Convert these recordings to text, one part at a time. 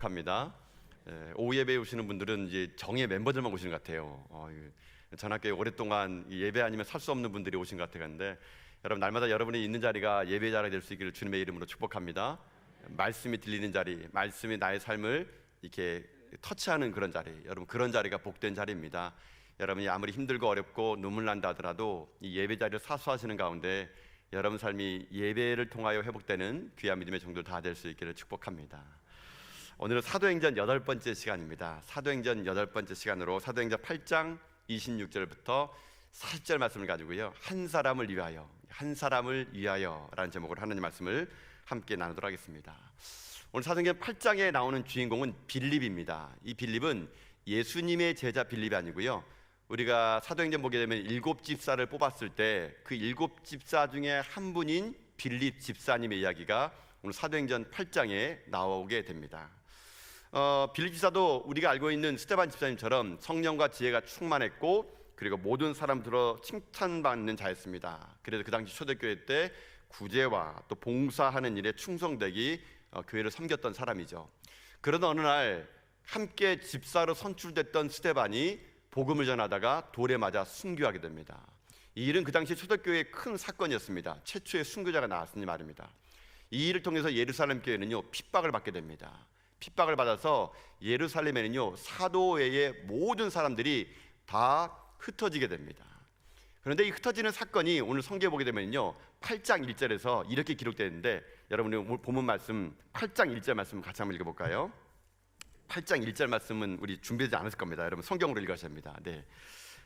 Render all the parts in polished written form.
합니다. 오후 예배에 오시는 분들은 이제 정예 멤버들만 오시는 것 같아요. 전학교에 오랫동안 예배 아니면 살 수 없는 분들이 오신 것 같은데, 여러분 날마다 여러분이 있는 자리가 예배 자리가 될 수 있기를 주님의 이름으로 축복합니다. 말씀이 들리는 자리, 말씀이 나의 삶을 이렇게 터치하는 그런 자리, 여러분 그런 자리가 복된 자리입니다. 여러분이 아무리 힘들고 어렵고 눈물 난다 하더라도 이 예배 자리를 사수하시는 가운데 여러분 삶이 예배를 통하여 회복되는 귀한 믿음의 종들 다 될 수 있기를 축복합니다. 오늘은 사도행전 8번째 시간입니다. 사도행전 8번째 시간으로 사도행전 8장 26절부터 40절 말씀을 가지고요, 한 사람을 위하여 라는 제목으로 하나님 말씀을 함께 나누도록 하겠습니다. 오늘 사도행전 8장에 나오는 주인공은 빌립입니다. 이 빌립은 예수님의 제자 빌립이 아니고요, 우리가 사도행전 보게 되면 7집사를 뽑았을 때 그 7집사 중에 한 분인 빌립 집사님의 이야기가 오늘 사도행전 8장에 나오게 됩니다. 빌립 집사도 우리가 알고 있는 스데반 집사님처럼 성령과 지혜가 충만했고, 그리고 모든 사람들로 칭찬받는 자였습니다. 그래서 그 당시 초대교회 때 구제와 또 봉사하는 일에 충성되기 교회를 섬겼던 사람이죠. 그러던 어느 날 함께 집사로 선출됐던 스데반이 복음을 전하다가 돌에 맞아 순교하게 됩니다. 이 일은 그 당시 초대교회의 큰 사건이었습니다. 최초의 순교자가 나왔으니 말입니다. 이 일을 통해서 예루살렘 교회는요, 핍박을 받게 됩니다. 핍박을 받아서 예루살렘에는요, 사도 외의 모든 사람들이 다 흩어지게 됩니다. 그런데 이 흩어지는 사건이 오늘 성경에 보게 되면요, 8장 1절에서 이렇게 기록되어 있는데, 여러분이 오늘 본문 말씀 8장 1절 말씀 같이 한번 읽어볼까요? 8장 1절 말씀은 우리 준비되지 않았을 겁니다. 여러분 성경으로 읽으셔야 합니다. 네.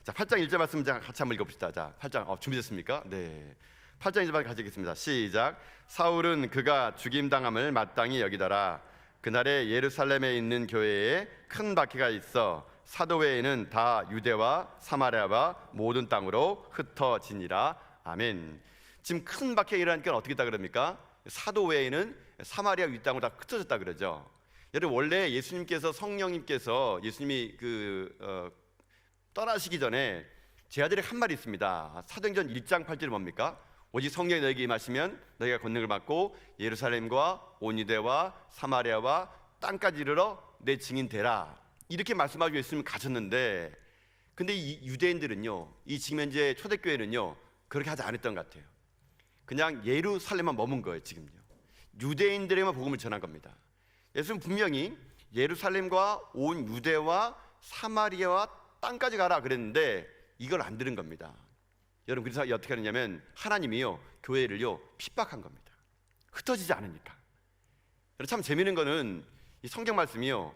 자, 8장 1절 말씀 같이 한번 읽어봅시다. 자, 8장 준비됐습니까? 네. 8장 1절 같이 읽겠습니다. 시작. 사울은 그가 죽임당함을 마땅히 여기더라. 그날에 예루살렘에 있는 교회에 큰 박해가 있어 사도 외에는 다 유대와 사마리아와 모든 땅으로 흩어지니라. 아멘. 지금 큰 박해가 일어나니까 어떻게 했다 그럽니까? 사도 외에는 사마리아 윗땅으로 다 흩어졌다 그러죠. 여러분, 원래 예수님께서 성령님께서 예수님이 떠나시기 전에 제 아들이 한 말이 있습니다. 사도행전 1장 8절이 뭡니까? 오직 성령이 너에게 임하시면 너희가 권능을 받고 예루살렘과 온 유대와 사마리아와 땅까지 이르러 내 증인 되라, 이렇게 말씀하시고 예수님이 가셨는데, 근데 이 유대인들은요, 이 지금 현재 초대교회는요 그렇게 하지 않았던 것 같아요. 그냥 예루살렘만 머문 거예요. 지금요 유대인들에게만 복음을 전한 겁니다. 예수는 분명히 예루살렘과 온 유대와 사마리아와 땅까지 가라 그랬는데 이걸 안 들은 겁니다. 여러분, 그래서 어떻게 하느냐면 하나님이요 교회를요 핍박한 겁니다. 흩어지지 않으니까. 참 재미있는 거는 이 성경 말씀이요,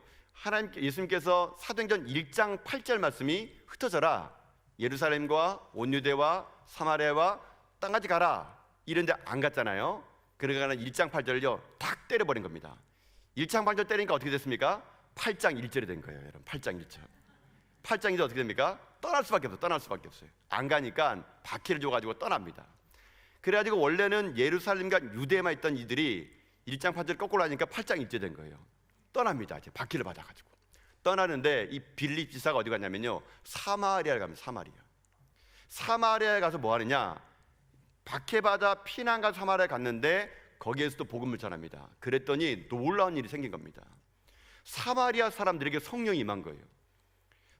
예수님께서 사도행전 1장 8절 말씀이 흩어져라, 예루살렘과 온 유대와 사마리아와 땅까지 가라 이런데 안 갔잖아요. 그러니까 1장 8절을요 탁 때려버린 겁니다. 1장 8절 때리니까 어떻게 됐습니까? 8장 1절이 된 거예요. 여러분, 8장 1절. 8장 1절 어떻게 됩니까? 떠날 수밖에 없어요. 안 가니까 박해를 줘가지고 떠납니다. 그래가지고 원래는 예루살렘과 유대에만 있던 이들이 1장 8절 거꾸로 하니까 8장 1절 된 거예요. 떠납니다. 이제 박해를 받아가지고 떠나는데 이 빌립 지사가 어디 갔냐면요, 사마리아를 갑니다. 사마리아에 가서 뭐 하느냐, 박해받아 피난 가서 사마리아에 갔는데 거기에서도 복음을 전합니다. 그랬더니 놀라운 일이 생긴 겁니다. 사마리아 사람들에게 성령이 임한 거예요.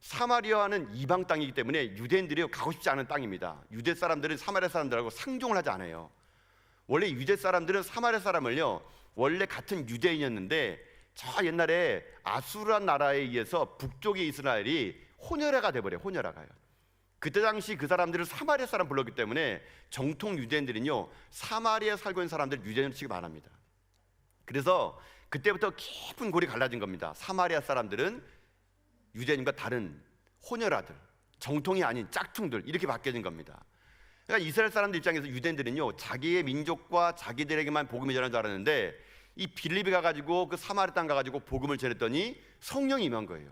사마리아는 이방 땅이기 때문에 유대인들이 가고 싶지 않은 땅입니다. 유대 사람들은 사마리아 사람들하고 상종을 하지 않아요. 원래 유대 사람들은 사마리아 사람을요, 원래 같은 유대인이었는데 저 옛날에 아수르란 나라에 의해서 북쪽의 이스라엘이 혼혈아가 돼버려요. 혼혈아가요. 그때 당시 그 사람들을 사마리아 사람 불렀기 때문에 정통 유대인들은요 사마리아에 살고 있는 사람들 유대인으로 취급 안 합니다. 그래서 그때부터 깊은 골이 갈라진 겁니다. 사마리아 사람들은 유대인과 다른 혼혈아들, 정통이 아닌 짝퉁들, 이렇게 바뀌어진 겁니다. 그러니까 이스라엘 사람들 입장에서 유대인들은요 자기의 민족과 자기들에게만 복음을 전하는 줄 알았는데, 이 빌립이 가가지고 그 사마리아 땅 가가지고 복음을 전했더니 성령이 임한 거예요.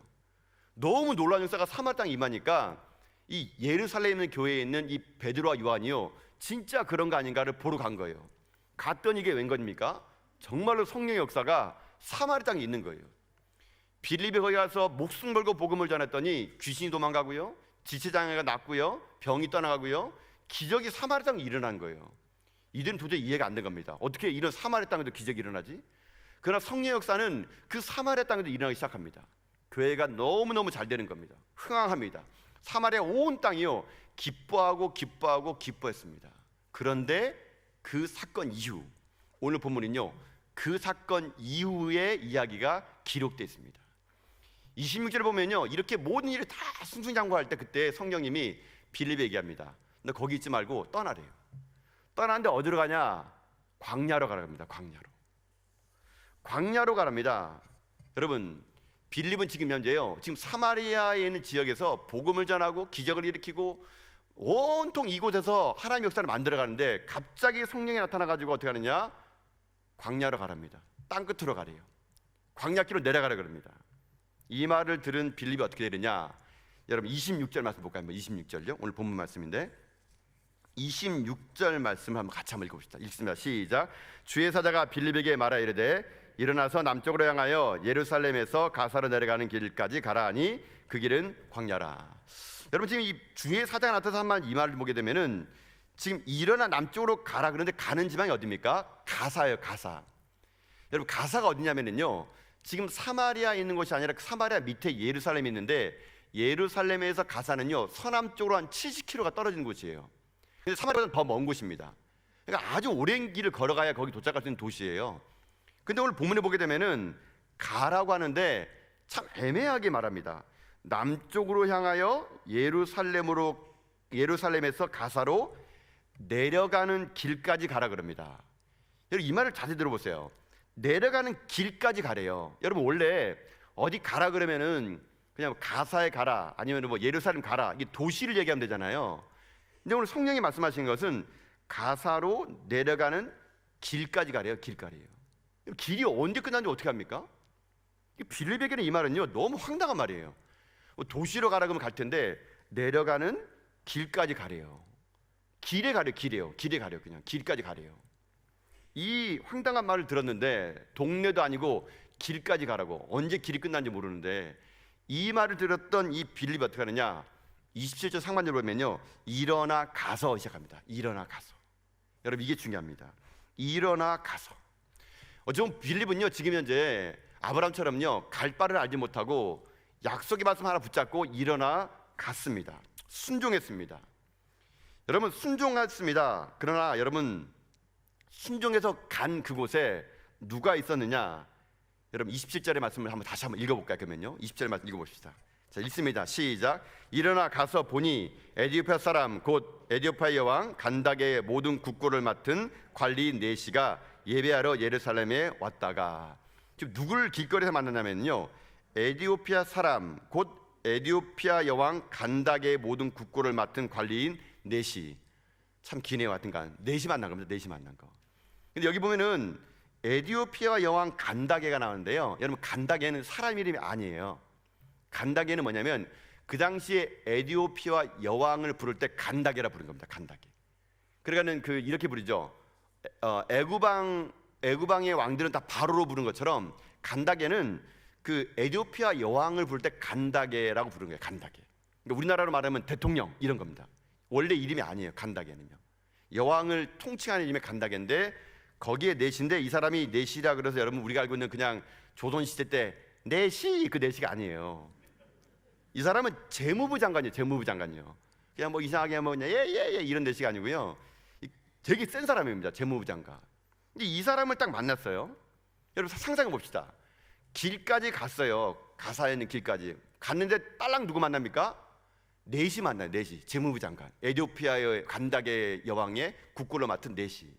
너무 놀라운 역사가 사마리아 땅에 임하니까 이 예루살렘에 있는 교회에 있는 이 베드로와 요한이요 진짜 그런 거 아닌가를 보러 간 거예요. 갔더니 이게 웬겁니까? 정말로 성령의 역사가 사마리아 땅에 있는 거예요. 빌립이 거기 가서 목숨 걸고 복음을 전했더니 귀신이 도망가고요, 지체장애가 낫고요, 병이 떠나가고요, 기적이 사마리아 땅에 일어난 거예요. 이들은 도저히 이해가 안 된 겁니다. 어떻게 이런 사마리아 땅에도 기적이 일어나지? 그러나 성령의 역사는 그 사마리아 땅에도 일어나기 시작합니다. 교회가 너무너무 잘 되는 겁니다. 흥황합니다. 사마리아 온 땅이요 기뻐하고 기뻐했습니다. 그런데 그 사건 이후, 오늘 본문은요 그 사건 이후의 이야기가 기록되어 있습니다. 26절을 보면요 이렇게 모든 일을 다 승승장구할 때 그때 성령님이 빌립에 얘기합니다. 너 거기 있지 말고 떠나래요. 떠나는데 어디로 가냐? 광야로 가라 합니다. 광야로 가랍니다. 여러분, 빌립은 지금 현재요 지금 사마리아에 있는 지역에서 복음을 전하고 기적을 일으키고 온통 이곳에서 하나님의 역사를 만들어 가는데 갑자기 성령이 나타나 가지고 어떻게 하느냐? 광야로 가랍니다. 땅 끝으로 가래요. 광야길로 내려가라 그럽니다. 이 말을 들은 빌립이 어떻게 되느냐? 여러분 26절 말씀 볼까요? 26절요. 오늘 본문 말씀인데 26절 말씀을 한번 같이 한번 읽어봅시다. 읽습니다. 시작. 주의 사자가 빌립에게 말하 이르되 일어나서 남쪽으로 향하여 예루살렘에서 가사로 내려가는 길까지 가라 하니 그 길은 광야라. 여러분 지금 이 주의 사자가 나타나서 한 말 이 말을 보게 되면은 지금 일어나 남쪽으로 가라 그런데 가는 지방이 어디입니까? 가사예요. 가사. 여러분 가사가 어디냐면은요 지금 사마리아에 있는 곳이 아니라 사마리아 밑에 예루살렘이 있는데 예루살렘에서 가사는요 서남쪽으로 한 70km가 떨어진 곳이에요. 근데 사마리아보다는 더 먼 곳입니다. 그러니까 아주 오랜 길을 걸어가야 거기 도착할 수 있는 도시예요. 근데 오늘 본문에 보게 되면은 가라고 하는데 참 애매하게 말합니다. 남쪽으로 향하여 예루살렘에서 가사로 내려가는 길까지 가라 그럽니다. 여러분 이 말을 자세히 들어보세요. 내려가는 길까지 가래요. 여러분 원래 어디 가라 그러면은 그냥 가사에 가라 아니면 뭐 예루살렘 가라 이게 도시를 얘기하면 되잖아요. 근데 오늘 성령이 말씀하신 것은 가사로 내려가는 길까지 가래요. 길이 언제 끝나는지 어떻게 합니까? 빌립에게는 이 말은요 너무 황당한 말이에요. 도시로 가라 그러면 갈 텐데 내려가는 길까지 가래요. 길에 가래요. 그냥 길까지 가래요. 이 황당한 말을 들었는데 동네도 아니고 길까지 가라고 언제 길이 끝난지 모르는데 이 말을 들었던 이 빌립이 어떻게 하느냐? 27절 상반절을 보면요 일어나 가서 시작합니다. 일어나 가서. 여러분 이게 중요합니다. 일어나 가서. 어쩌면 빌립은요 지금 현재 아브라함처럼요 갈 바를 알지 못하고 약속의 말씀 하나 붙잡고 일어나 갔습니다. 순종했습니다. 여러분 순종했습니다. 그러나 여러분 순종해서 간 그곳에 누가 있었느냐? 여러분 27절의 말씀을 다시 한번 읽어볼까요? 그러면요 20절의 말씀 읽어봅시다. 자 읽습니다. 시작. 일어나 가서 보니 에디오피아 사람 곧 에디오피아 여왕 간다게의 모든 국고를 맡은 관리 네시가 예배하러 예루살렘에 왔다가 지금 누구를 길거리에서 만나냐면요 에디오피아 사람 곧 에디오피아 여왕 간다게의 모든 국고를 맡은 관리인 네시. 참 기네요. 하여튼간 네시 만난 겁니다. 네시 만난 거. 근데 여기 보면은 에디오피아 여왕 간다게가 나오는데요 여러분 간다게는 사람 이름이 아니에요. 간다게는 뭐냐면 그 당시에 에디오피아 여왕을 부를 때 간다게라 부른 겁니다. 간다게. 그러니까는 이렇게 부르죠. 애구방의 왕들은 다 바로로 부른 것처럼 간다게는 그 에디오피아 여왕을 부를 때 간다게라고 부른 거예요. 간다게. 그러니까 우리나라로 말하면 대통령 이런 겁니다. 원래 이름이 아니에요. 간다게는요. 여왕을 통칭하는 이름이 간다게인데 거기에 네시인데 이 사람이 네시라 그래서 여러분 우리가 알고 있는 그냥 조선시대 때 네시 그 네시가 아니에요. 이 사람은 재무부 장관이에요. 재무부 장관이요. 그냥 뭐 이상하게 하면 예예예 이런 네시가 아니고요. 되게 센 사람입니다. 재무부 장관. 근데 이 사람을 딱 만났어요. 여러분 상상해 봅시다. 길까지 갔어요. 가사에 있는 길까지 갔는데 딸랑 누구 만납니까? 네시 만나요. 네시 재무부 장관. 에디오피아의 간다게 여왕의 국고를 맡은 네시.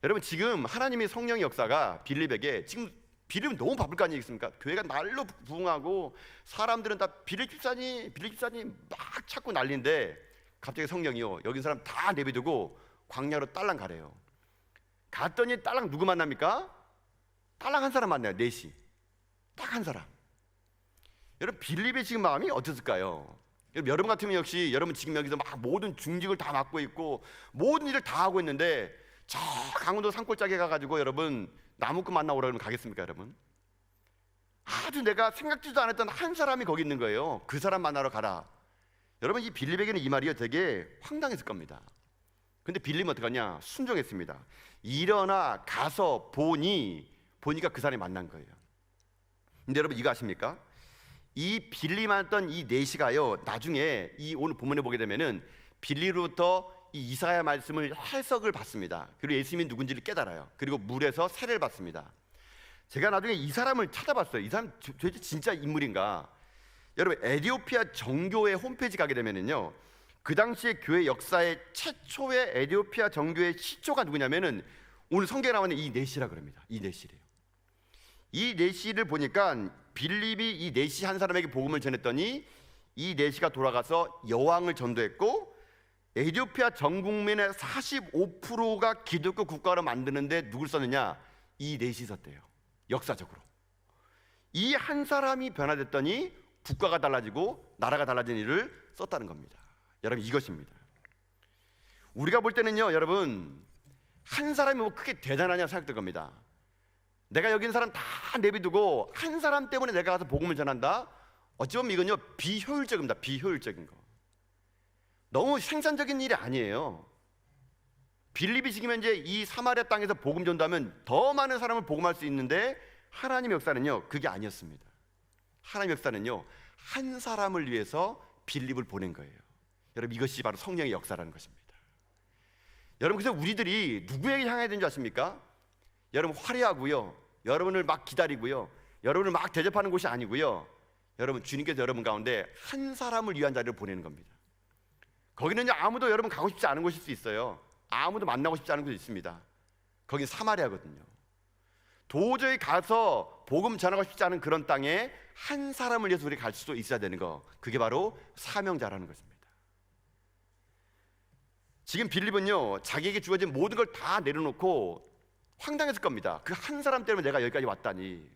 여러분 지금 하나님의 성령의 역사가 빌립에게 지금 빌립은 너무 바쁠 거 아니겠습니까? 교회가 날로 부흥하고 사람들은 다 빌립 집사님 막 찾고 난리인데 갑자기 성령이요 여기 사람 다 내비두고 광야로 딸랑 가래요. 갔더니 딸랑 누구 만납니까? 딸랑 한 사람 만나요. 네시. 딱 한 사람. 여러분 빌립의 지금 마음이 어땠을까요? 여러분 같으면 역시 여러분 지금 여기서 막 모든 중직을 다 맡고 있고 모든 일을 다 하고 있는데 저 강원도 산골짜기에 가가지고 여러분 나무꾼 만나오라 그러면 가겠습니까 여러분? 아주 내가 생각지도 않았던 한 사람이 거기 있는 거예요. 그 사람 만나러 가라. 여러분 이 빌립에게는 이 말이 되게 황당했을 겁니다. 근데 빌립은 어떡하냐? 순종했습니다. 일어나 가서 보니 보니까 그 사람이 만난 거예요. 근데 여러분 이거 아십니까? 이 빌리 만났던 이 내시가요, 나중에 이 오늘 본문에 보게 되면은 빌리로부터 이 이사야 말씀을 해석을 받습니다. 그리고 예수님이 누군지를 깨달아요. 그리고 물에서 세례를 받습니다. 제가 나중에 이 사람을 찾아봤어요. 이 사람 도대체 진짜 인물인가? 여러분 에티오피아 정교회 홈페이지 가게 되면은요, 그 당시에 교회 역사의 최초의 에티오피아 정교회 시초가 누구냐면은 오늘 성경에 나오는 이 내시라 그럽니다. 이 내시래요. 이 내시를 보니까 빌립이 이 내시 한 사람에게 복음을 전했더니 이 내시가 돌아가서 여왕을 전도했고 에티오피아 전 국민의 45%가 기독교 국가로 만드는데 누굴 썼느냐? 이 내시 썼대요. 역사적으로 이 한 사람이 변화됐더니 국가가 달라지고 나라가 달라진 일을 썼다는 겁니다. 여러분 이것입니다. 우리가 볼 때는요, 여러분 한 사람이 뭐 크게 대단하냐 생각될 겁니다. 내가 여기 있는 사람 다 내비두고 한 사람 때문에 내가 가서 복음을 전한다? 어찌 보면 이건요 비효율적입니다. 비효율적인 거. 너무 생산적인 일이 아니에요. 빌립이 지금 현재 이 사마리아 땅에서 복음 전도하면 더 많은 사람을 복음할 수 있는데 하나님의 역사는요 그게 아니었습니다. 하나님의 역사는요 한 사람을 위해서 빌립을 보낸 거예요. 여러분 이것이 바로 성령의 역사라는 것입니다. 여러분 그래서 우리들이 누구에게 향해야 되는 줄 아십니까? 여러분 화려하고요, 여러분을 막 기다리고요, 여러분을 막 대접하는 곳이 아니고요, 여러분 주님께서 여러분 가운데 한 사람을 위한 자리를 보내는 겁니다. 거기는 아무도 여러분 가고 싶지 않은 곳일 수 있어요. 아무도 만나고 싶지 않은 곳이 있습니다. 거긴 사마리아거든요. 도저히 가서 복음 전하고 싶지 않은 그런 땅에 한 사람을 위해서 우리가 갈 수도 있어야 되는 거, 그게 바로 사명자라는 것입니다. 지금 빌립은요 자기에게 주어진 모든 걸 다 내려놓고 황당했을 겁니다. 그 한 사람 때문에 내가 여기까지 왔다니.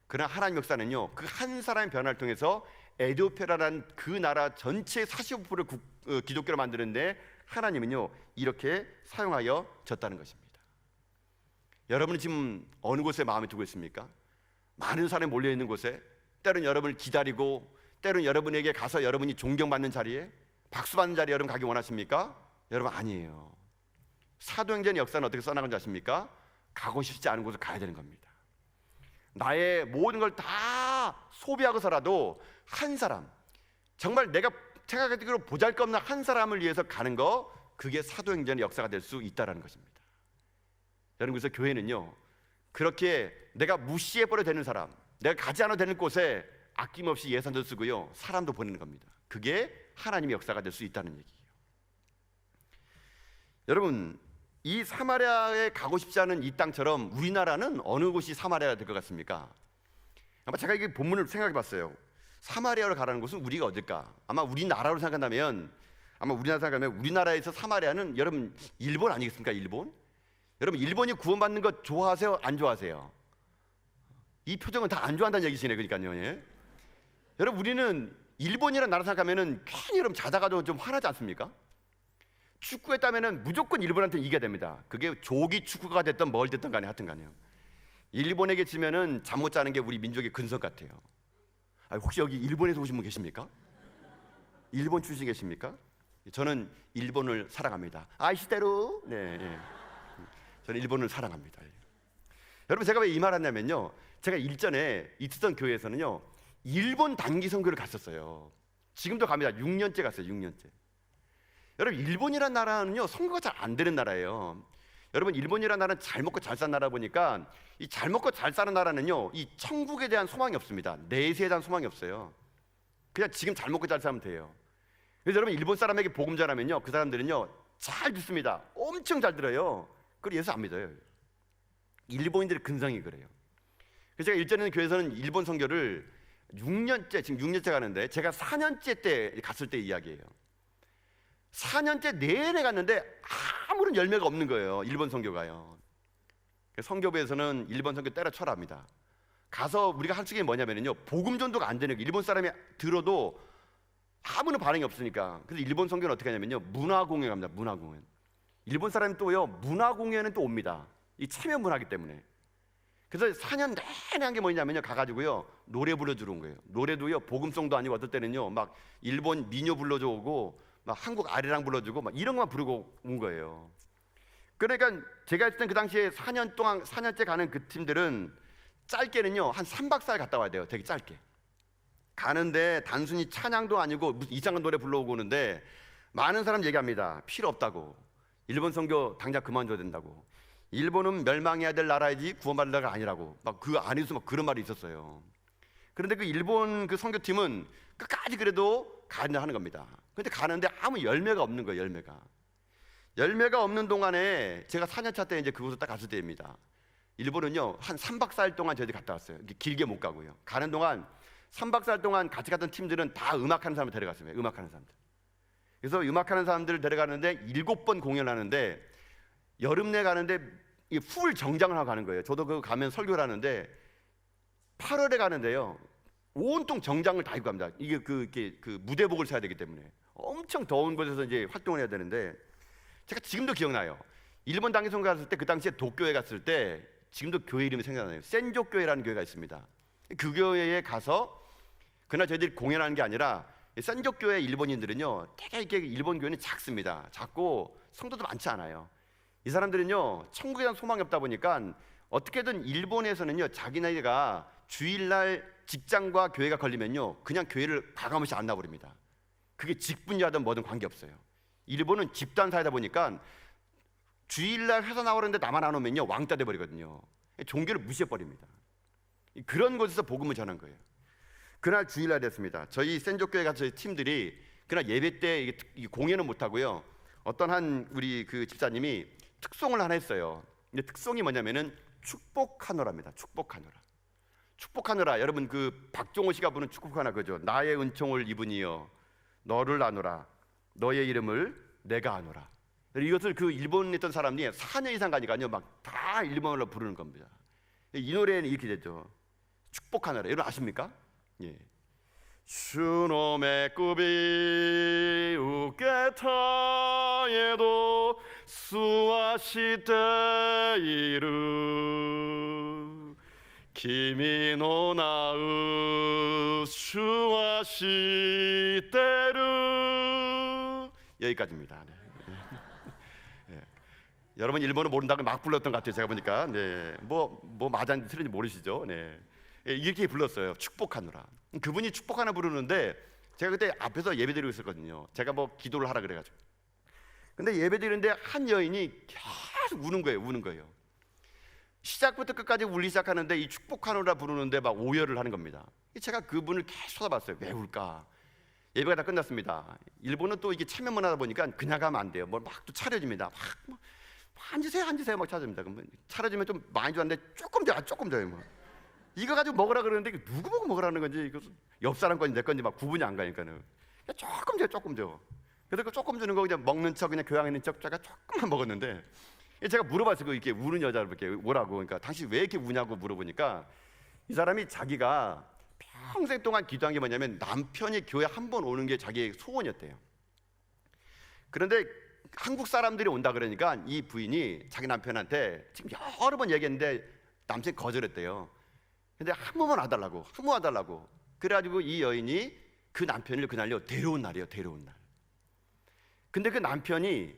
그러나 하나님 역사는요 그 한 사람의 변화를 통해서 에티오피아라는 그 나라 전체의 45%를 기독교로 만드는데 하나님은요 이렇게 사용하여 졌다는 것입니다. 여러분은 지금 어느 곳에 마음이 두고 있습니까? 많은 사람이 몰려있는 곳에, 때로는 여러분을 기다리고, 때로는 여러분에게 가서 여러분이 존경받는 자리에, 박수받는 자리에 여러분 가기 원하십니까? 여러분 아니에요. 사도행전의 역사는 어떻게 써나간 줄 아십니까? 가고 싶지 않은 곳을 가야 되는 겁니다. 나의 모든 걸 다 소비하고서라도 한 사람, 정말 내가 생각하기로 보잘것없는 한 사람을 위해서 가는 거, 그게 사도행전의 역사가 될 수 있다는 것입니다. 여러분 그래서 교회는요 그렇게 내가 무시해버려도 되는 사람, 내가 가지 않아도 되는 곳에 아낌없이 예산도 쓰고요 사람도 보내는 겁니다. 그게 하나님의 역사가 될 수 있다는 얘기예요. 여러분 이 사마리아에 가고 싶지 않은 이 땅처럼 우리나라는 어느 곳이 사마리아가 될 것 같습니까? 아마 제가 이게 본문을 생각해 봤어요. 사마리아로 가라는 곳은 우리가 어딜까? 아마 우리나라로 생각한다면, 우리나라에서 사마리아는 여러분 일본 아니겠습니까? 일본? 여러분 일본이 구원받는 거 좋아하세요? 안 좋아하세요? 이 표정은 다 안 좋아한다는 얘기시네. 그러니까요. 예? 여러분 우리는 일본이라는 나라 생각하면은 괜히 여러분 자다가도 좀 화나지 않습니까? 축구했다면은 무조건 일본한테 이겨야 됩니다. 그게 조기 축구가 됐든 뭘 됐든 간에 하여튼 간에요. 일본에게 지면은 잠 못 자는 게 우리 민족의 근석 같아요. 혹시 여기 일본에서 오신 분 계십니까? 일본 출신 계십니까? 저는 일본을 사랑합니다. 아이시테루. 네, 네. 저는 일본을 사랑합니다. 여러분 제가 왜 이 말 하냐면요, 제가 일전에 있었던 교회에서는요 일본 단기 선교를 갔었어요. 지금도 갑니다. 6년째 갔어요. 6년째. 여러분 일본이란 나라는요 선거가 잘 안 되는 나라예요. 여러분 일본이란 나라는 잘 먹고 잘 사는 나라 보니까 이 잘 먹고 잘 사는 나라는요 이 천국에 대한 소망이 없습니다. 내세에 대한 소망이 없어요. 그냥 지금 잘 먹고 잘 살면 돼요. 그래서 여러분 일본 사람에게 복음 전하면요 그 사람들은요 잘 듣습니다. 엄청 잘 들어요. 그리고 예수 안 믿어요. 일본인들의 근성이 그래요. 그래서 제가 일전에는 교회에서는 일본 선교를 6년째, 지금 6년째 가는데 제가 4년째 때 갔을 때 이야기예요. 4년째 내내 갔는데 아무런 열매가 없는 거예요. 일본 선교가요. 선교부에서는 일본 선교 때려쳐라 합니다. 가서 우리가 할 수 있는 게 뭐냐면요 복음 전도가 안 되는 거예요. 일본 사람이 들어도 아무런 반응이 없으니까. 그래서 일본 선교는 어떻게 하냐면요 문화공연 합니다. 문화공연. 일본 사람이 또요 문화공연은 또 옵니다. 이 체면 문화이기 때문에. 그래서 4년 내내 한 게 뭐냐면요 가가지고요 노래 불러주러 온 거예요. 노래도요 복음송도 아니고 어떨 때는요 막 일본 민요 불러줘 오고 막 한국 아리랑 불러주고 막 이런 것만 부르고 온 거예요. 그러니까 제가 했을 땐 그 당시에 4년째 가는 그 팀들은 짧게는요 한 3박 4일 갔다 와야 돼요. 되게 짧게. 가는데 단순히 찬양도 아니고 무슨 이상한 노래 불러오고 오는데 많은 사람 얘기합니다. 필요 없다고. 일본 선교 당장 그만둬야 된다고. 일본은 멸망해야 될 나라이지 구원받을 나라가 아니라고. 막 그 안에서 막 그런 말이 있었어요. 그런데 그 일본 그 선교팀은 끝까지 그래도 가야 하는 겁니다. 그런데 가는데 아무 열매가 없는 거예요. 열매가 없는 동안에 제가 4년차 때 이제 그곳에 딱 갔을 때입니다. 일본은요 한 3박 4일 동안 저희들이 갔다 왔어요. 길게 못 가고요. 가는 동안 3박 4일 동안 같이 갔던 팀들은 다 음악하는 사람을 데려갔습니다. 음악하는 사람들. 그래서 음악하는 사람들을 데려가는데 7번 공연하는데 여름 내 가는데 풀 정장을 하고 가는 거예요. 저도 그거 가면 설교를 하는데 8월에 가는데요 온통 정장을 다 입고 갑니다. 이게 그 무대복을 사야 되기 때문에 엄청 더운 곳에서 이제 활동을 해야 되는데 제가 지금도 기억나요. 일본 당에선 갔을 때 그 당시에 도쿄에 갔을 때 지금도 교회 이름이 생각나요. 센조 교회라는 교회가 있습니다. 그 교회에 가서 그날 저희들이 공연하는 게 아니라 센조 교회 일본인들은요 되게 이렇게 일본 교회는 작습니다. 작고 성도도 많지 않아요. 이 사람들은요 천국에 대한 소망이 없다 보니까 어떻게든 일본에서는요 자기네가 주일날 직장과 교회가 걸리면요 그냥 교회를 과감없이 안 나버립니다. 그게 직분이라든 뭐든 관계없어요. 일본은 집단 사회다 보니까 주일날 회사 나오는데 나만 안 오면요 왕따 돼버리거든요. 종교를 무시해버립니다. 그런 곳에서 복음을 전한 거예요. 그날 주일날 됐습니다. 저희 센조교회 가서 저희 팀들이 그날 예배 때 공연은 못하고요 어떤 한 우리 그 집사님이 특송을 하나 했어요. 근데 특송이 뭐냐면은 축복하노라입니다. 축복하노라. 여러분 그 박종호 씨가 부른 축복하나 그죠? 나의 은총을 입으니여 너를 아노라 너의 이름을 내가 아노라. 이것을 그 일본에 있던 사람이 4년 이상 가니까요 막 다 일본어로 부르는 겁니다. 이 노래는 이렇게 되죠. 축복하노라. 여러분 아십니까? 예. 주놈의 꾸비 우케타에도 수아시테이루 키미노 나우 수아시테루 여기까지입니다. 네. 네. 여러분 일본어 모른다고 막 불렀던 것 같아요. 제가 보니까 네. 뭐 맞았는지 틀린지 모르시죠? 네. 이렇게 불렀어요. 축복하노라. 그분이 축복하나 부르는데 제가 그때 앞에서 예배드리고 있었거든요. 제가 뭐 기도를 하라 그래가지고. 근데 예배드리는데 한 여인이 계속 우는 거예요. 시작부터 끝까지 울기 시작하는데 이 축복하노라 부르는데 막 오열을 하는 겁니다. 제가 그분을 계속 쳐다봤어요. 왜 울까? 예배가 다 끝났습니다. 일본은 또 이게 체면 문화다 보니까 그냥 가면 안 돼요. 막 또 차려집니다. 막 앉으세요 막 차려집니다. 그러면 차려지면 좀 많이 줬는데 조금 더요. 뭐. 이거 가지고 먹으라 그러는데 누구 보고 먹으라는 건지 이거 옆 사람 건지 내 건지 막 구분이 안 가니까는 조금 줘. 그래서 그 조금 주는 거 그냥 먹는 척 그냥 교양 있는 척 제가 조금만 먹었는데 제가 물어봤어요. 이렇게 우는 여자를 이렇게 오라고. 그러니까 당신 왜 이렇게 우냐고 물어보니까 이 사람이 자기가 평생 동안 기도한 게 뭐냐면 남편이 교회 한 번 오는 게 자기의 소원이었대요. 그런데 한국 사람들이 온다 그러니까 이 부인이 자기 남편한테 지금 여러 번 얘기했는데 남편이 거절했대요. 근데 한 번만 와달라고. 그래가지고 이 여인이 그 남편을 그날요 데려온 날이에요. 근데 그 남편이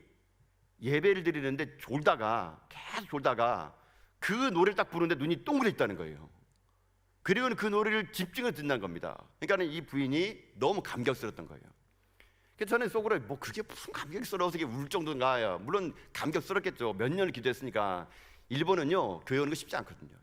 예배를 드리는데 계속 졸다가 그 노래를 딱 부르는데 눈이 동그래 있다는 거예요. 그리고 그 노래를 집중해서 듣는 겁니다. 그러니까 이 부인이 너무 감격스러웠던 거예요. 그래서 저는 속으로 뭐 그게 무슨 감격스러워서 이게 울 정도인가요? 물론 감격스럽겠죠. 몇 년을 기도했으니까. 일본은요 교회 오는 거 쉽지 않거든요.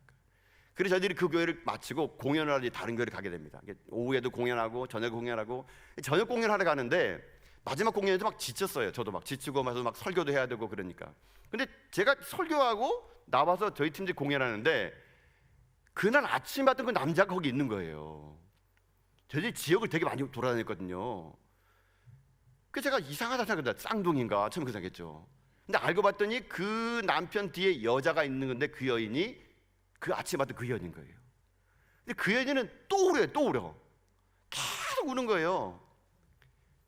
그래서 저희들이 그 교회를 마치고 공연을 하러 다른 교회를 가게 됩니다. 오후에도 공연하고 저녁 공연하고 저녁 공연하러 가는데 마지막 공연에도 막 지쳤어요. 저도 막 지치고 막 설교도 해야 되고 그러니까. 근데 제가 설교하고 나와서 저희 팀들이 공연하는데 그날 아침 봤던 그 남자가 거기 있는 거예요. 저희들이 지역을 되게 많이 돌아다녔거든요. 그래서 제가 이상하다 생각했다. 쌍둥이인가 처음 그 생각했죠. 근데 알고 봤더니 그 남편 뒤에 여자가 있는 건데 그 여인이 그 아침에 봤던 그 여인인 거예요. 근데 그 여인은 또 울어. 계속 우는 거예요.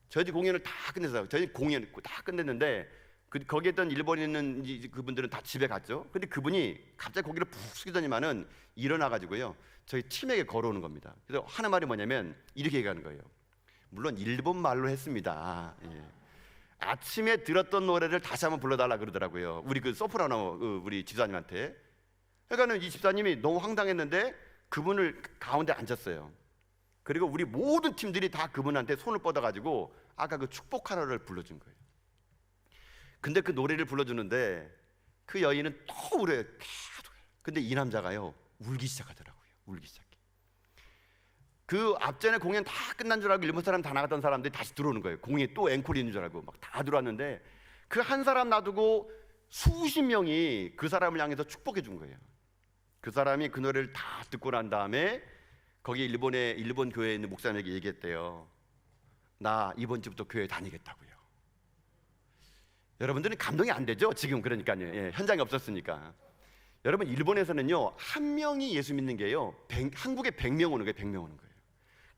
저희들이 공연을 다 끝냈어요. 저희 공연 다 끝냈는데 거기에 있던 일본에 있는 그분들은 다 집에 갔죠. 근데 그분이 갑자기 고개를 푹 숙이더니만은 일어나가지고요 저희 팀에게 걸어오는 겁니다. 그래서 하는 말이 뭐냐면 이렇게 얘기하는 거예요. 물론 일본 말로 했습니다. 예. 아침에 들었던 노래를 다시 한번 불러달라 그러더라고요. 우리 그 소프라노 우리 지도자님한테. 그러니까는 이 집사님이 너무 황당했는데 그분을 가운데 앉혔어요. 그리고 우리 모든 팀들이 다 그분한테 손을 뻗어가지고 아까 그 축복 하나를 불러준 거예요. 근데 그 노래를 불러주는데 그 여인은 또 울어요. 계속. 근데 이 남자가요 울기 시작하더라고요. 울기 시작해. 그 앞전에 공연 다 끝난 줄 알고 일본 사람 다 나갔던 사람들이 다시 들어오는 거예요. 공연이 또 앵콜이 있는 줄 알고 막 다 들어왔는데 그 한 사람 놔두고 수십 명이 그 사람을 향해서 축복해 준 거예요. 그 사람이 그 노래를 다 듣고 난 다음에 거기 일본 교회에 있는 목사님에게 얘기했대요. 나 이번 주부터 교회 다니겠다고요. 여러분들은 감동이 안 되죠? 지금 그러니까요. 예, 현장에 없었으니까. 여러분 일본에서는요 한 명이 예수 믿는 게요 한국에 100명 오는 거예요. 100명 오는 거예요.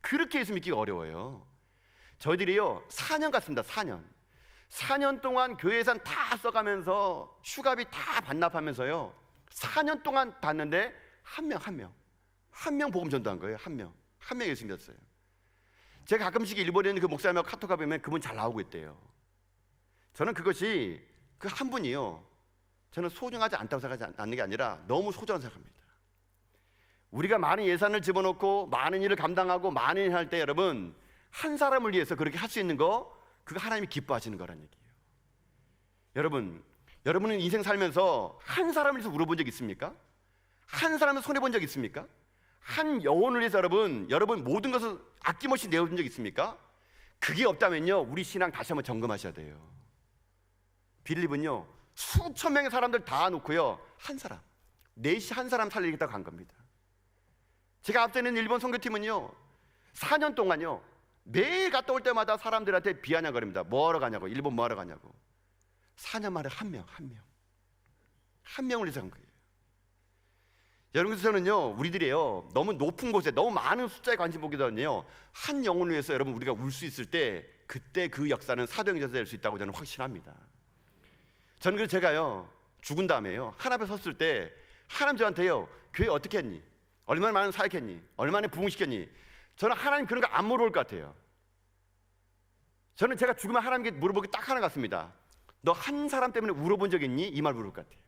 그렇게 예수 믿기가 어려워요. 저희들이요 4년 갔습니다. 4년 동안 교회 예산 다 써가면서 휴가비 다 반납하면서요 4년 동안 봤는데 한 명 복음 전도한 거예요. 한 명 예수 믿었어요. 제가 가끔씩 일본에 있는 그 목사님하고 카톡 하면 그분 잘 나오고 있대요. 저는 그것이 그 한 분이요 저는 소중하지 않다고 생각하지 않는 게 아니라 너무 소중하다고 생각합니다. 우리가 많은 예산을 집어넣고 많은 일을 감당하고 많은 일을 할 때 여러분 한 사람을 위해서 그렇게 할 수 있는 거 그거 하나님이 기뻐하시는 거란 얘기예요. 여러분은 인생 살면서 한 사람을 위해서 울어본 적 있습니까? 한 사람을 손해본 적 있습니까? 한 영혼을 위해서 여러분 모든 것을 아낌없이 내어준 적 있습니까? 그게 없다면요 우리 신앙 다시 한번 점검하셔야 돼요. 빌립은요 수천 명의 사람들 다 놓고요 넷이 한 사람 살리겠다고 간 겁니다. 제가 앞서 있는 일본 선교팀은요 4년 동안요 매일 갔다 올 때마다 사람들한테 비아냥거립니다. 뭐하러 가냐고, 일본 뭐하러 가냐고. 4년 만에 한 명을 위해서 간 거예요. 여러분, 저는요 우리들이요 너무 높은 곳에 너무 많은 숫자에 관심 보기보다는요 한 영혼을 위해서 여러분 우리가 울 수 있을 때 그때 그 역사는 사도행전에서 될 수 있다고 저는 확신합니다. 저는 그래서 제가요 죽은 다음에요 하나님 앞에 섰을 때 하나님 저한테요 교회 어떻게 했니? 얼마나 많은 사역했니? 얼마나 부흥시켰니? 저는 하나님 그런 거 안 물어볼 것 같아요. 저는 제가 죽으면 하나님께 물어보기 딱 하나 같습니다. 너 한 사람 때문에 울어본 적 있니? 이 말 물어볼 것 같아요.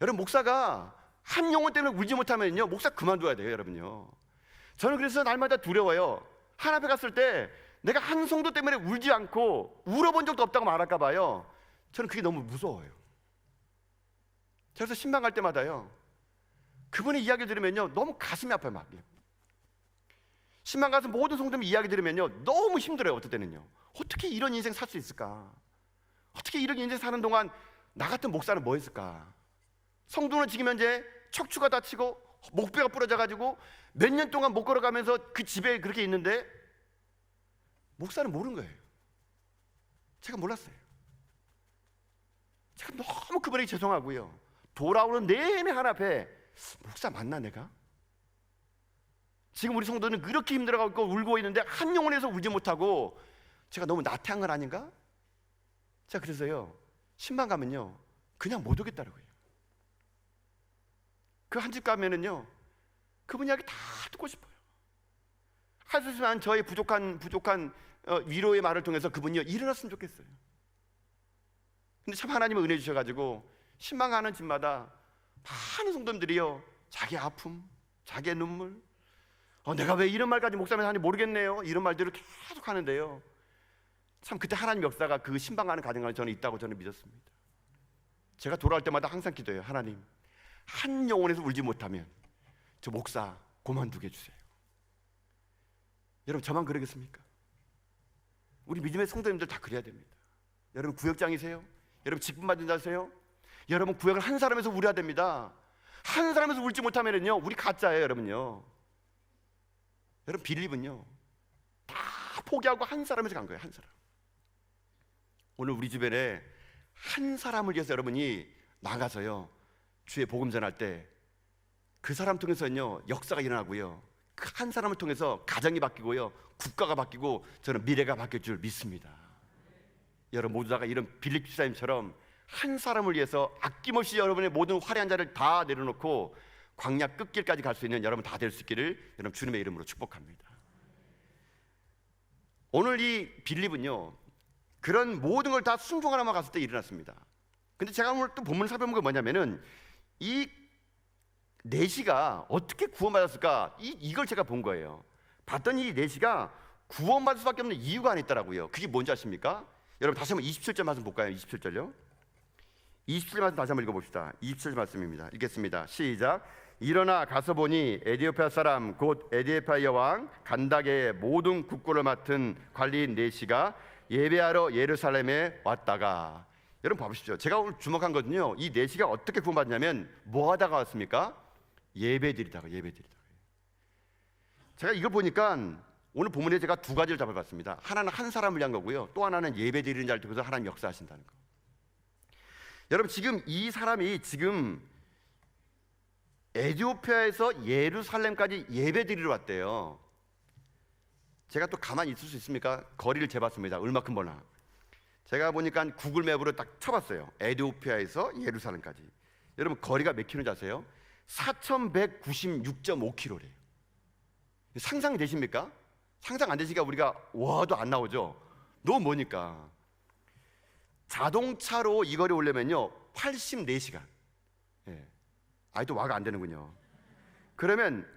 여러분 목사가 한 영혼 때문에 울지 못하면요 목사 그만둬야 돼요. 여러분요 저는 그래서 날마다 두려워요. 하나님 앞에 갔을 때 내가 한 성도 때문에 울지 않고 울어본 적도 없다고 말할까 봐요. 저는 그게 너무 무서워요. 그래서 신방 갈 때마다요 그분의 이야기 들으면요 너무 가슴이 아파요. 막 신방 가서 모든 성도님 이야기 들으면요 너무 힘들어요. 어떨 때는요 어떻게 이런 인생 살 수 있을까? 어떻게 이런 인생 사는 동안 나 같은 목사는 뭐 했을까? 성도는 지금 현재 척추가 다치고 목뼈가 부러져가지고 몇 년 동안 못 걸어가면서 그 집에 그렇게 있는데 목사는 모르는 거예요. 제가 몰랐어요. 제가 너무 그분에게 죄송하고요 돌아오는 내내 하나 앞에 목사 맞나 내가? 지금 우리 성도는 그렇게 힘들어가고 울고 있는데 한 영혼에서 울지 못하고 제가 너무 나태한 건 아닌가? 자 그래서요 신방 가면요 그냥 못 오겠다라고요. 그 한 집 가면은요 그분 이야기 다 듣고 싶어요. 하지만 저의 부족한 위로의 말을 통해서 그분이요 일어났으면 좋겠어요. 근데 참 하나님은 은혜 주셔가지고 신방 가는 집마다 많은 성도님들이요 자기 아픔, 자기의 눈물, 내가 왜 이런 말까지 목사님 하는지 모르겠네요 이런 말들을 계속 하는데요 참 그때 하나님 역사가 그 신방 가는 가정안에 저는 있다고 저는 믿었습니다. 제가 돌아올 때마다 항상 기도해요. 하나님 한 영혼에서 울지 못하면 저 목사 그만두게 해주세요. 여러분 저만 그러겠습니까? 우리 믿음의 성도님들 다 그래야 됩니다. 여러분 구역장이세요? 여러분 직분 받은 자세요? 여러분 구역을 한 사람에서 울어야 됩니다. 한 사람에서 울지 못하면은요 우리 가짜예요. 여러분요 여러분 빌립은요 다 포기하고 한 사람에서 간 거예요. 한 사람. 오늘 우리 주변에 한 사람을 위해서 여러분이 나가서요 주의 복음 전할 때 그 사람 통해서는요 역사가 일어나고요 그 한 사람을 통해서 가정이 바뀌고요 국가가 바뀌고 저는 미래가 바뀔 줄 믿습니다. 여러분 모두 다가 이런 빌립 집사님처럼 한 사람을 위해서 아낌없이 여러분의 모든 화려한 자를 다 내려놓고 광야 끝길까지 갈 수 있는 여러분 다 될 수 있기를 여러분 주님의 이름으로 축복합니다. 오늘 이 빌립은요 그런 모든 걸 다 순종하나만 갔을 때 일어났습니다. 근데 제가 오늘 또 본문을 살펴본 게 뭐냐면은 이 내시가 어떻게 구원받았을까? 이걸 제가 본 거예요. 봤더니 이 내시가 구원받을 수밖에 없는 이유가 하나 있더라고요. 그게 뭔지 아십니까? 여러분 다시 한번 27절 말씀 볼까요? 27절요. 27절 말씀 다시 한번 읽어봅시다. 27절 말씀입니다. 읽겠습니다. 시작. 일어나 가서 보니 에디오피아 사람 곧 에디오피아 여왕 간다게의 모든 국고를 맡은 관리인 내시가 예배하러 예루살렘에 왔다가. 여러분 봐보십시오. 제가 오늘 주목한 거는요, 이 내시가 어떻게 구원받냐면 뭐 하다가 왔습니까? 예배드리다가. 제가 이걸 보니까 오늘 본문에 제가 두 가지를 잡아봤습니다. 하나는 한 사람을 위한 거고요, 또 하나는 예배드리는 자를 통해서 하나님 역사하신다는 거. 여러분 지금 이 사람이 지금 에티오피아에서 예루살렘까지 예배드리러 왔대요. 제가 또 가만히 있을 수 있습니까? 거리를 재봤습니다. 얼마큼 멀나. 제가 보니까 구글맵으로 딱 쳐봤어요. 에티오피아에서 예루살렘까지. 여러분 거리가 몇 킬로인지 아세요? 4,196.5km래요. 상상이 되십니까? 상상 안 되시니까 우리가 와도 안 나오죠. 너무 머니까. 자동차로 이 거리 오려면요 84시간. 아직도 와가 안 되는군요. 그러면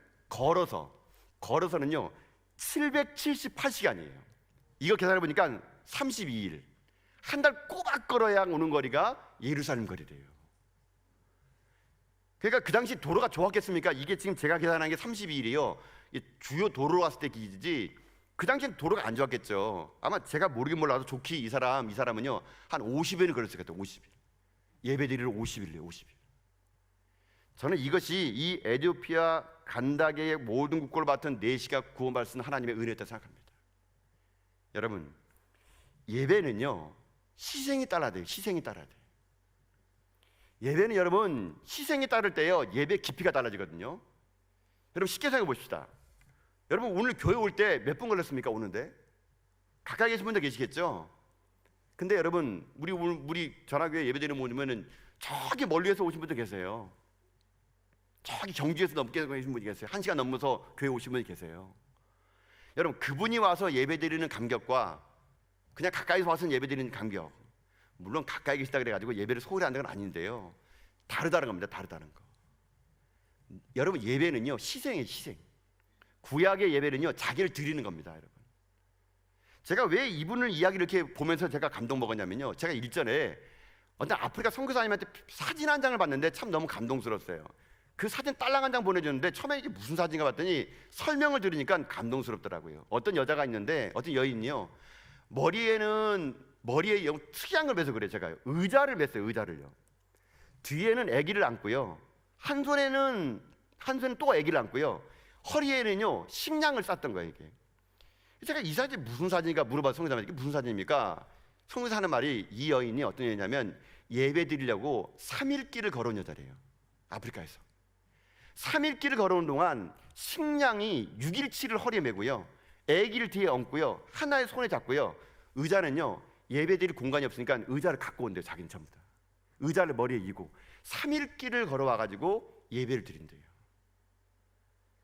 걸어서는요 778시간이에요. 이거 계산해 보니까 32일. 한 달 꼬박 걸어야 오는 거리가 예루살렘 거리래요. 그러니까 그 당시 도로가 좋았겠습니까? 이게 지금 제가 계산한 게 32일이에요. 주요 도로로 왔을 때 기준이지 그 당시엔 도로가 안 좋았겠죠. 아마 제가 모르긴 몰라도 좋게 이 사람은요 한 50일은 걸렸을 것 같아요. 50일. 예배드리러 50일이에요. 50일. 저는 이것이 이 에티오피아 간다게의 모든 국고를 맡은 내시가 구원받을 수 있는 하나님의 은혜였다고 생각합니다. 여러분 예배는요 희생이 따라야 돼요. 희생이 따라야 돼요. 예배는 여러분 희생이 따를 때요 예배 깊이가 달라지거든요. 여러분 쉽게 생각해 봅시다. 여러분 오늘 교회 올 때 몇 분 걸렸습니까? 오는데 가까이 계신 분들 계시겠죠? 근데 여러분 우리 전화교회 예배드리는 모임은 저기 멀리에서 오신 분들 계세요. 저기 경주에서 넘게 계신 분이 계세요. 1시간 넘어서 교회 오신 분이 계세요. 여러분 그분이 와서 예배드리는 감격과 그냥 가까이서 와서 예배드리는 감격, 물론 가까이 계시다 그래가지고 예배를 소홀히 한다는 건 아닌데요, 다르다는 겁니다. 다르다는 거. 여러분 예배는요 희생이에요. 희생. 구약의 예배는요 자기를 드리는 겁니다. 여러분 제가 왜 이분을 이야기를 이렇게 보면서 제가 감동 먹었냐면요, 제가 일전에 어떤 아프리카 선교사님한테 사진 한 장을 봤는데 참 너무 감동스러웠어요. 그 사진 딸랑 한 장 보내줬는데 처음에 이게 무슨 사진인가 봤더니 설명을 들으니까 감동스럽더라고요. 어떤 여자가 있는데, 어떤 여인이요, 머리에 특이한 걸 매서 그래요. 제가 의자를 맸어요. 의자를요. 뒤에는 아기를 안고요, 한 손에는 또 아기를 안고요, 허리에는요 식량을 쌌던 거예요. 이게 제가 이 사진 무슨 사진인가 물어봐서 성교사님한테 이게 무슨 사진입니까? 성교사 하는 말이, 이 여인이 어떤 여인이냐면 예배 드리려고 3일 길을 걸어온 여자래요. 아프리카에서 3일 길을 걸어오는 동안 식량이 6일치를 허리에 메고요, 아기를 뒤에 얹고요, 하나의 손에 잡고요, 의자는요 예배 드릴 공간이 없으니까 의자를 갖고 온대요. 자기는 전부 다 의자를 머리에 이고 3일 길을 걸어와가지고 예배를 드린대요.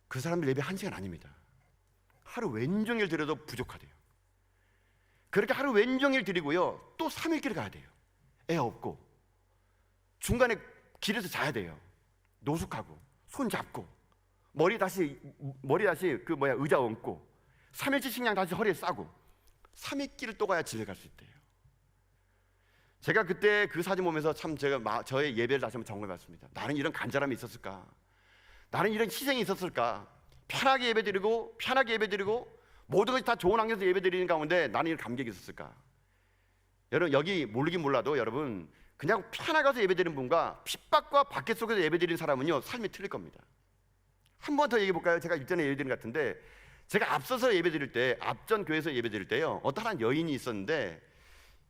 그 사람들 예배 1시간 아닙니다. 하루 왼종일 드려도 부족하대요. 그렇게 하루 왼종일 드리고요, 또 3일 길을 가야 돼요. 애 없고 중간에 길에서 자야 돼요. 노숙하고 손 잡고 머리 다시 의자 얹고 3일치 식량 다시 허리에 싸고 3일 길을 또 가야 집에 갈 수 있대요. 제가 그때 그 사진 보면서 참 제가 저의 예배를 다시 한번 점검해봤습니다. 나는 이런 간절함이 있었을까? 나는 이런 희생이 있었을까? 편하게 예배드리고 모든 것이 다 좋은 환경에서 예배드리는 가운데 나는 이런 감격이 있었을까? 여러분 여기 모르긴 몰라도 여러분 그냥 편하게 가서 예배드리는 분과 핍박과 박해 속에서 예배드리는 사람은요 삶이 틀릴 겁니다. 한 번 더 얘기해 볼까요? 제가 일전에 예배드린 것 같은데, 제가 앞서서 예배드릴 때, 앞전 교회에서 예배드릴 때요, 어떤 한 여인이 있었는데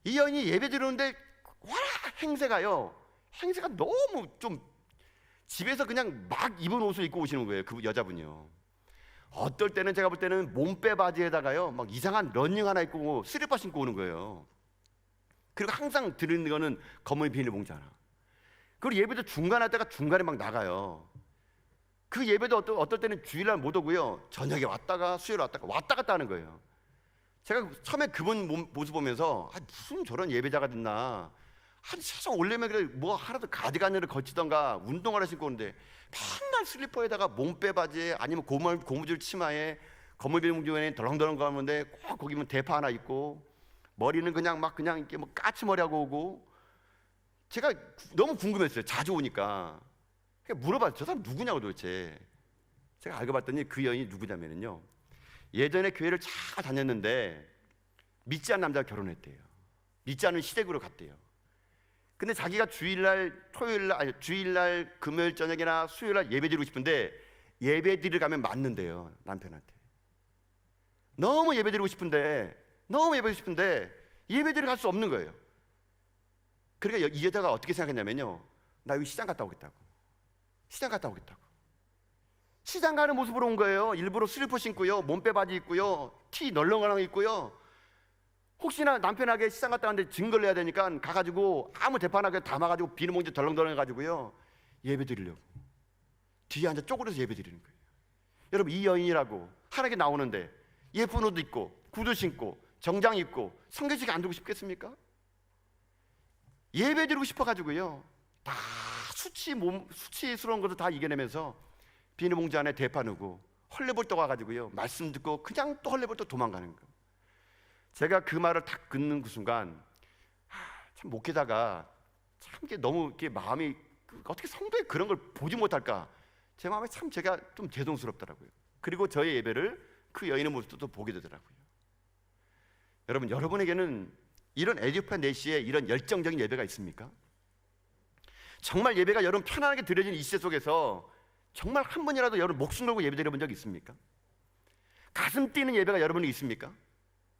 이 여인이 예배드리는데 행세가 너무 좀 집에서 그냥 막 입은 옷을 입고 오시는 거예요. 그 여자분이요. 어떨 때는 제가 볼 때는 몸빼 바지에다가요 막 이상한 러닝 하나 입고 슬리퍼 신고 오는 거예요. 그리고 항상 드리는 거는 검은 비닐봉지 하나. 그리고 예배도 중간에 막 나가요. 그 예배도 어떨 때는 주일날 못 오고요, 저녁에 왔다가 수요일 왔다 갔다 하는 거예요. 제가 처음에 그분 모습 보면서 무슨 저런 예배자가 됐나, 한 세상 원래면 그래 뭐 하나도 가디건을 거치던가 운동화를 신고 오는데 맨날 슬리퍼에다가 몸빼 바지에 아니면 고무줄 치마에 거무비공주에 덜렁덜렁 가는데 꼭 거기면 대파 하나 있고 머리는 그냥 이렇게 뭐 까치머리하고 오고 제가 너무 궁금했어요. 자주 오니까 물어봤어요. 저 사람 누구냐고 도대체. 제가 알고 봤더니 그 여인이 누구냐면요, 예전에 교회를 잘 다녔는데 믿지 않는 남자가 결혼했대요. 믿지 않는 시댁으로 갔대요. 근데 자기가 주일날 금요일 저녁이나 수요일날 예배 드리고 싶은데 예배 드리러 가면 맞는데요, 남편한테. 너무 예배 드리고 싶은데 예배 드리러 갈 수 없는 거예요. 그러니까 이 여자가 어떻게 생각했냐면요, 나 여기 시장 갔다 오겠다고. 시장 가는 모습으로 온 거예요. 일부러 슬리퍼 신고요, 몸빼 바지 입고요, 티 널렁하게 입고요. 혹시나 남편에게 시장 갔다 왔는데 증거를 내야 되니까 가가지고 아무 대파나 담아가지고 비닐봉지 덜렁덜렁 해가지고요 예배 드리려고 뒤에 앉아 쪼그려서 예배 드리는 거예요. 여러분, 이 여인이라고 하나님께 나오는데 예쁜 옷 입고 구두 신고 정장 입고 성경책 안 들고 싶겠습니까? 예배 드리고 싶어가지고요 다 수치스러운 것도 다 이겨내면서 비닐봉지 안에 대파 넣고 헐레벌떡 와가지고요 말씀 듣고 그냥 또 헐레벌떡 도망가는 거예요. 제가 그 말을 딱 듣는 그 순간 참 목회자가 참 너무 이렇게 마음이 어떻게 성도에 그런 걸 보지 못할까, 제 마음에 참 제가 좀 죄송스럽더라고요. 그리고 저의 예배를 그 여인의 모습도 또 보게 되더라고요. 여러분, 여러분에게는 이런 에디오피아 내시에 이런 열정적인 예배가 있습니까? 정말 예배가 여러분 편안하게 드려지는 이 시대 속에서 정말 한 번이라도 여러분 목숨 걸고 예배 드려본 적 있습니까? 가슴 뛰는 예배가 여러분이 있습니까?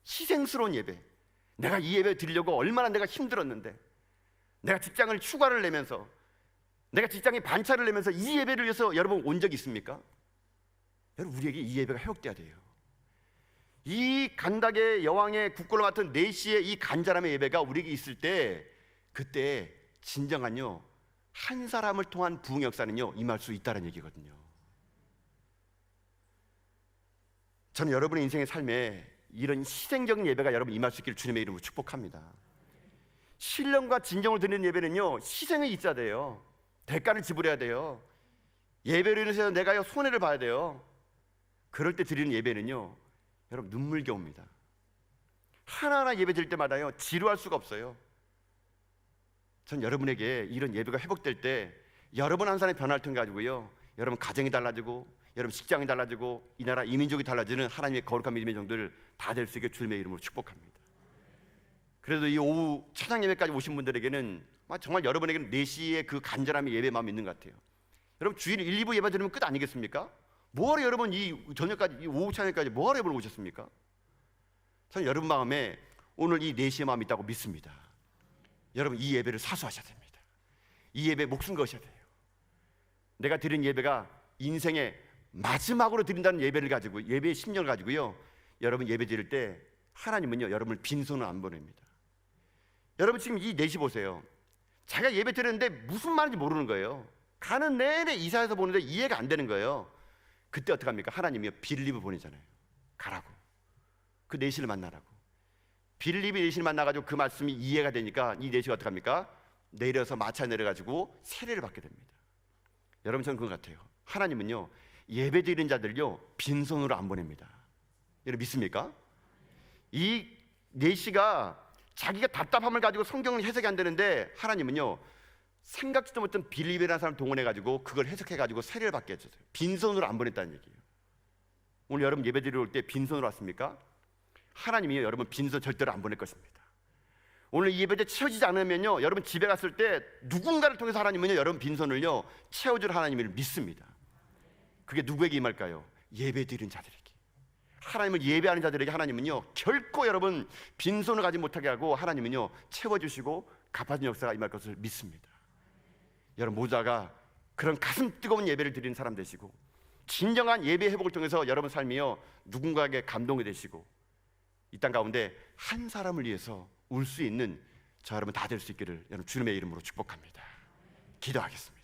희생스러운 예배. 내가 이 예배 드리려고 얼마나 내가 힘들었는데, 내가 직장을 휴가를 내면서, 내가 직장에 반차를 내면서 이 예배를 위해서 여러분 온 적이 있습니까? 여러분, 우리에게 이 예배가 회복돼야 돼요. 이 간닥의 여왕의 국고를 맡은 내시의 이 간절함의 예배가 우리에게 있을 때, 그때 진정한요 한 사람을 통한 부흥 역사는요 임할 수 있다는 얘기거든요. 저는 여러분의 인생의 삶에 이런 희생적인 예배가 여러분 임할 수 있기를 주님의 이름으로 축복합니다. 신령과 진정을 드리는 예배는요 희생이 있어야 돼요. 대가를 지불해야 돼요. 예배로 인해서 내가 손해를 봐야 돼요. 그럴 때 드리는 예배는요 여러분 눈물겨웁니다. 하나하나 예배 드릴 때마다요 지루할 수가 없어요. 전 여러분에게 이런 예배가 회복될 때 여러분 한 사람의 변화를 통해 가지고요 여러분 가정이 달라지고 여러분 직장이 달라지고 이 나라 이민족이 달라지는 하나님의 거룩한 믿음의 정도를 다 될 수 있게 주님의 이름으로 축복합니다. 그래도 이 오후 찬양 예배까지 오신 분들에게는 정말 여러분에게는 4시에 그 간절함의 예배 마음이 있는 것 같아요. 여러분 주일 1, 2부 예배 드리면 끝 아니겠습니까? 뭐하러 여러분 이 저녁까지 이 오후 찬양까지 뭐하러 여러분 오셨습니까? 저는 여러분 마음에 오늘 이 4시의 마음이 있다고 믿습니다. 여러분 이 예배를 사수하셔야 됩니다. 이 예배에 목숨 거셔야 돼요. 내가 드린 예배가 인생의 마지막으로 드린다는 예배를 가지고 예배의 심령을 가지고요 여러분 예배 드릴 때 하나님은요 여러분을 빈손으로 안 보냅니다. 여러분 지금 이 4시 보세요. 자기가 예배 드리는데 무슨 말인지 모르는 거예요. 가는 내내 이사해서 보는데 이해가 안 되는 거예요. 그때 어떡합니까? 하나님이요 빌립을 보내잖아요. 가라고, 그 4시를 만나라고. 빌립이 4시를 만나가지고 그 말씀이 이해가 되니까 이 4시가 어떡합니까? 내려서 마차 내려가지고 세례를 받게 됩니다. 여러분 저는 그것 같아요. 하나님은요 예배 드리는 자들요 빈손으로 안 보냅니다. 여러분 믿습니까? 이 4시가 자기가 답답함을 가지고 성경을 해석이 안 되는데 하나님은요 생각지도 못한 빌립이라는 사람을 동원해가지고 그걸 해석해가지고 세례를 받게 해줬어요. 빈손으로 안 보냈다는 얘기예요. 오늘 여러분 예배 드리러 올 때 빈손으로 왔습니까? 하나님이요 여러분 빈손 절대로 안 보낼 것입니다. 오늘 이 예배 때 채워지지 않으면요 여러분 집에 갔을 때 누군가를 통해서 하나님은요 여러분 빈손을요 채워줄 하나님을 믿습니다. 그게 누구에게 임할까요? 예배 드리는 자들에게. 하나님을 예배하는 자들에게 하나님은요 결코 여러분 빈손을 가지 못하게 하고 하나님은요 채워주시고 갚아주는 역사가 임할 것을 믿습니다. 여러분 모두가 그런 가슴 뜨거운 예배를 드리는 사람 되시고 진정한 예배 회복을 통해서 여러분 삶이요 누군가에게 감동이 되시고 이 땅 가운데 한 사람을 위해서 울 수 있는 저 여러분 다 될 수 있기를 여러분 주님의 이름으로 축복합니다. 기도하겠습니다.